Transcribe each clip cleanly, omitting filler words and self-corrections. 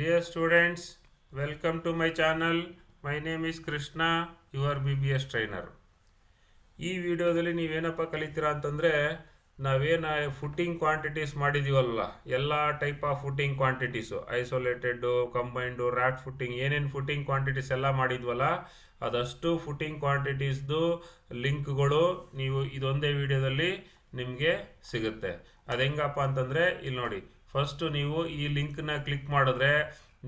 Dear students, welcome to my channel. My name is Krishna, your BBS trainer. ಈ ವಿಡಿಯೋದಲ್ಲಿ ನೀವೇನಪ್ಪ ಕಲಿತೀರಾ ಅಂತಂದರೆ ನಾವೇನು footing quantities ಮಾಡಿದ್ದೀವಲ್ಲ, ಎಲ್ಲ type of footing quantities, ಐಸೋಲೇಟೆಡ್ಡು, ಕಂಬೈಂಡು, rat footing, ಏನೇನು footing quantities ಎಲ್ಲ ಮಾಡಿದ್ವಲ್ಲ ಅದಷ್ಟು ಫುಟ್ಟಿಂಗ್ ಕ್ವಾಂಟಿಟೀಸ್ದು ಲಿಂಕ್ಗಳು ನೀವು ಇದೊಂದೇ ವಿಡಿಯೋದಲ್ಲಿ ನಿಮಗೆ ಸಿಗುತ್ತೆ. ಅದು ಹೆಂಗಪ್ಪ ಅಂತಂದರೆ ಇಲ್ಲಿ ನೋಡಿ, ಫಸ್ಟು ನೀವು ಈ ಲಿಂಕ್ನ ಕ್ಲಿಕ್ ಮಾಡಿದ್ರೆ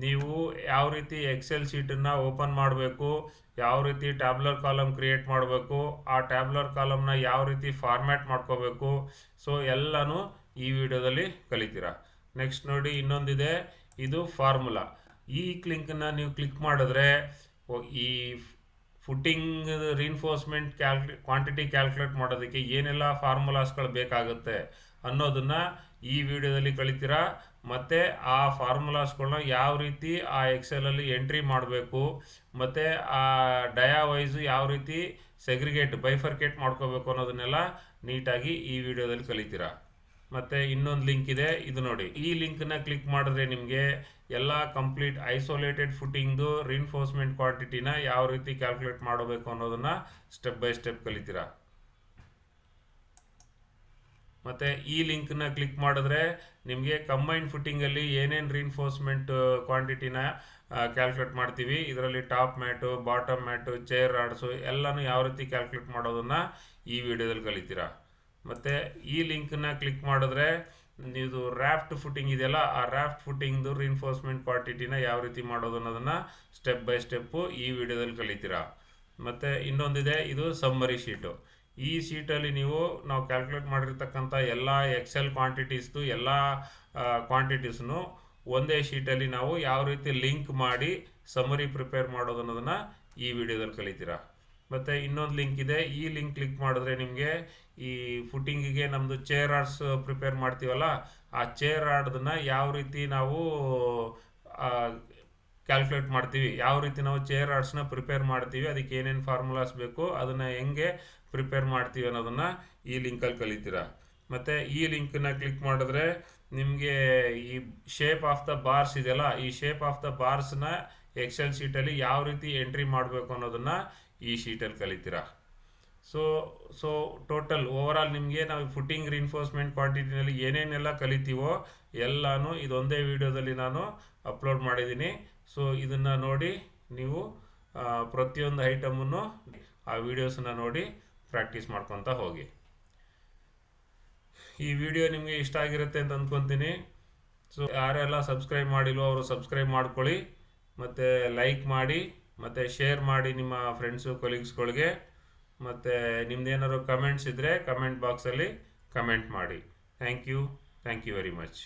ನೀವು ಯಾವ ರೀತಿ ಎಕ್ಸೆಲ್ ಶೀಟನ್ನು ಓಪನ್ ಮಾಡಬೇಕು, ಯಾವ ರೀತಿ ಟ್ಯಾಬ್ಲರ್ ಕಾಲಮ್ ಕ್ರಿಯೇಟ್ ಮಾಡಬೇಕು, ಆ ಟ್ಯಾಬ್ಲರ್ ಕಾಲಮ್ನ ಯಾವ ರೀತಿ ಫಾರ್ಮ್ಯಾಟ್ ಮಾಡ್ಕೋಬೇಕು, ಸೊ ಎಲ್ಲನೂ ಈ ವಿಡಿಯೋದಲ್ಲಿ ಕಲಿತೀರಾ. ನೆಕ್ಸ್ಟ್ ನೋಡಿ, ಇನ್ನೊಂದಿದೆ, ಇದು ಫಾರ್ಮುಲಾ. ಈ ಲಿಂಕನ್ನು ನೀವು ಕ್ಲಿಕ್ ಮಾಡಿದ್ರೆ ಈ ಫುಟ್ಟಿಂಗ್ ರೀನ್ಫೋರ್ಸ್ಮೆಂಟ್ ಕ್ವಾಂಟಿಟಿ ಕ್ಯಾಲ್ಕುಲೇಟ್ ಮಾಡೋದಕ್ಕೆ ಏನೆಲ್ಲ ಫಾರ್ಮುಲಾಸ್ಗಳು ಬೇಕಾಗುತ್ತೆ ಅನ್ನೋದನ್ನು ಈ ವಿಡಿಯೋದಲ್ಲಿ ಕಲಿತೀರಾ. ಮತ್ತು ಆ ಫಾರ್ಮುಲಾಸ್ಗಳನ್ನ ಯಾವ ರೀತಿ ಆ ಎಕ್ಸೆಲಲ್ಲಿ ಎಂಟ್ರಿ ಮಾಡಬೇಕು, ಮತ್ತು ಆ ಡಯಾ ವೈಸು ಯಾವ ರೀತಿ ಬೈಫರ್ಕೇಟ್ ಮಾಡ್ಕೋಬೇಕು ಅನ್ನೋದನ್ನೆಲ್ಲ ನೀಟಾಗಿ ಈ ವಿಡಿಯೋದಲ್ಲಿ ಕಲಿತೀರಾ. ಮತ್ತು ಇನ್ನೊಂದು ಲಿಂಕ್ ಇದೆ, ಇದು ನೋಡಿ. ಈ ಲಿಂಕನ್ನ ಕ್ಲಿಕ್ ಮಾಡಿದ್ರೆ ನಿಮಗೆ ಎಲ್ಲ ಕಂಪ್ಲೀಟ್ ಐಸೋಲೇಟೆಡ್ ಫುಟ್ಟಿಂಗ್ದು ರೀನ್ಫೋರ್ಸ್ಮೆಂಟ್ ಕ್ವಾಂಟಿಟಿನ ಯಾವ ರೀತಿ ಕ್ಯಾಲ್ಕುಲೇಟ್ ಮಾಡಬೇಕು ಅನ್ನೋದನ್ನು ಸ್ಟೆಪ್ ಬೈ ಸ್ಟೆಪ್ ಕಲಿತೀರಾ. ಮತ್ತು ಈ ಲಿಂಕ್ನ ಕ್ಲಿಕ್ ಮಾಡಿದ್ರೆ ನಿಮಗೆ ಕಂಬೈನ್ಡ್ ಫುಟ್ಟಿಂಗಲ್ಲಿ ಏನೇನು ರೀನ್ಫೋರ್ಸ್ಮೆಂಟ್ ಕ್ವಾಂಟಿಟಿನ ಕ್ಯಾಲ್ಕುಲೇಟ್ ಮಾಡ್ತೀವಿ, ಇದರಲ್ಲಿ top mat, bottom mat, chair rods ಎಲ್ಲನೂ ಯಾವ ರೀತಿ ಕ್ಯಾಲ್ಕುಲೇಟ್ ಮಾಡೋದನ್ನು ಈ ವಿಡಿಯೋದಲ್ಲಿ ಕಲಿತೀರಾ. ಮತ್ತು ಈ ಲಿಂಕನ್ನ ಕ್ಲಿಕ್ ಮಾಡಿದ್ರೆ ಇದು ರ್ಯಾಫ್ಟ್ ಫುಟ್ಟಿಂಗ್ ಇದೆಯಲ್ಲ, ಆ ರ್ಯಾಫ್ಟ್ ಫುಟ್ಟಿಂಗ್ದು ರೀನ್ಫೋರ್ಸ್ಮೆಂಟ್ ಕ್ವಾಂಟಿಟಿನ ಯಾವ ರೀತಿ ಮಾಡೋದು ಅನ್ನೋದನ್ನು ಸ್ಟೆಪ್ ಬೈ ಸ್ಟೆಪ್ಪು ಈ ವಿಡಿಯೋದಲ್ಲಿ ಕಲಿತೀರಾ. ಮತ್ತು ಇನ್ನೊಂದಿದೆ, ಇದು ಸಮ್ಮರಿ ಶೀಟು. ಈ ಶೀಟಲ್ಲಿ ನಾವು ಕ್ಯಾಲ್ಕುಲೇಟ್ ಮಾಡಿರ್ತಕ್ಕಂಥ ಎಲ್ಲ ಎಕ್ಸೆಲ್ ಕ್ವಾಂಟಿಟೀಸ್ದು ಎಲ್ಲ ಕ್ವಾಂಟಿಟೀಸ್ನು ಒಂದೇ ಶೀಟಲ್ಲಿ ನಾವು ಯಾವ ರೀತಿ ಲಿಂಕ್ ಮಾಡಿ ಸಮ್ಮರಿ ಪ್ರಿಪೇರ್ ಮಾಡೋದು ಅನ್ನೋದನ್ನು ಈ ವಿಡಿಯೋದಲ್ಲಿ ಕಲಿತೀರಾ. ಮತ್ತು ಇನ್ನೊಂದು ಲಿಂಕ್ ಇದೆ, ಈ ಲಿಂಕ್ ಕ್ಲಿಕ್ ಮಾಡಿದ್ರೆ ನಿಮಗೆ ಈ ಫುಟ್ಟಿಂಗಿಗೆ ನಮ್ಮದು ಚೇರ್ ರಾಡ್ಸ್ ಪ್ರಿಪೇರ್ ಮಾಡ್ತೀವಲ್ಲ, ಆ ಚೇರ್ ರಾಡ್ದನ್ನು ಯಾವ ರೀತಿ ನಾವು ಕ್ಯಾಲ್ಕುಲೇಟ್ ಮಾಡ್ತೀವಿ, ಯಾವ ರೀತಿ ನಾವು ಚೇರ್ ರಾಡ್ಸ್ನ ಪ್ರಿಪೇರ್ ಮಾಡ್ತೀವಿ, ಅದಕ್ಕೆ ಏನೇನು ಫಾರ್ಮುಲಾಸ್ ಬೇಕು, ಅದನ್ನು ಹೆಂಗೆ ಪ್ರಿಪೇರ್ ಮಾಡ್ತೀವಿ ಅನ್ನೋದನ್ನು ಈ ಲಿಂಕಲ್ಲಿ ಕಲಿತೀರಾ. ಮತ್ತು ಈ ಲಿಂಕನ್ನ ಕ್ಲಿಕ್ ಮಾಡಿದ್ರೆ ನಿಮಗೆ ಈ ಶೇಪ್ ಆಫ್ ದ ಬಾರ್ಸ್ ಇದೆಯಲ್ಲ, ಈ ಶೇಪ್ ಆಫ್ ದ ಬಾರ್ಸ್ನ ಎಕ್ಸೆಲ್ ಶೀಟಲ್ಲಿ ಯಾವ ರೀತಿ ಎಂಟ್ರಿ ಮಾಡಬೇಕು ಅನ್ನೋದನ್ನು ಈ ಶೀಟಲ್ಲಿ ಕಲಿತೀರಾ. ಸೊ ಟೋಟಲ್ ಓವರಾಲ್ ನಿಮಗೆ ನಾವು ಫುಟ್ಟಿಂಗ್ ರೀನ್ಫೋರ್ಸ್ಮೆಂಟ್ ಕ್ವಾಂಟಿಟಿನಲ್ಲಿ ಏನೇನೆಲ್ಲ ಕಲಿತೀವೋ ಎಲ್ಲನೂ ಇದೊಂದೇ ವಿಡಿಯೋದಲ್ಲಿ ನಾನು ಅಪ್ಲೋಡ್ ಮಾಡಿದ್ದೀನಿ. ಸೊ ಇದನ್ನು ನೋಡಿ ನೀವು ಪ್ರತಿಯೊಂದು ಐಟಮನ್ನು ಆ ವಿಡಿಯೋಸನ್ನ ನೋಡಿ ಪ್ರಾಕ್ಟೀಸ್ ಮಾಡ್ಕೊತಾ ಹೋಗಿ. ಈ ವಿಡಿಯೋ ನಿಮಗೆ ಇಷ್ಟ ಆಗಿರುತ್ತೆ ಅಂತ ಅಂದ್ಕೊತೀನಿ. ಸೊ ಯಾರೆಲ್ಲ ಸಬ್ಸ್ಕ್ರೈಬ್ ಮಾಡಿಲ್ವೋ ಅವರು ಸಬ್ಸ್ಕ್ರೈಬ್ ಮಾಡ್ಕೊಳ್ಳಿ, ಮತ್ತು ಲೈಕ್ ಮಾಡಿ, ಮತ್ತು ಶೇರ್ ಮಾಡಿ ನಿಮ್ಮ ಫ್ರೆಂಡ್ಸು ಕೊಲೀಗ್ಸ್ಗಳಿಗೆ. ಮತ್ತು ನಿಮ್ದೇನಾದ್ರು ಕಮೆಂಟ್ಸ್ ಇದ್ದರೆ ಕಮೆಂಟ್ ಬಾಕ್ಸಲ್ಲಿ ಕಮೆಂಟ್ ಮಾಡಿ. Thank you very much.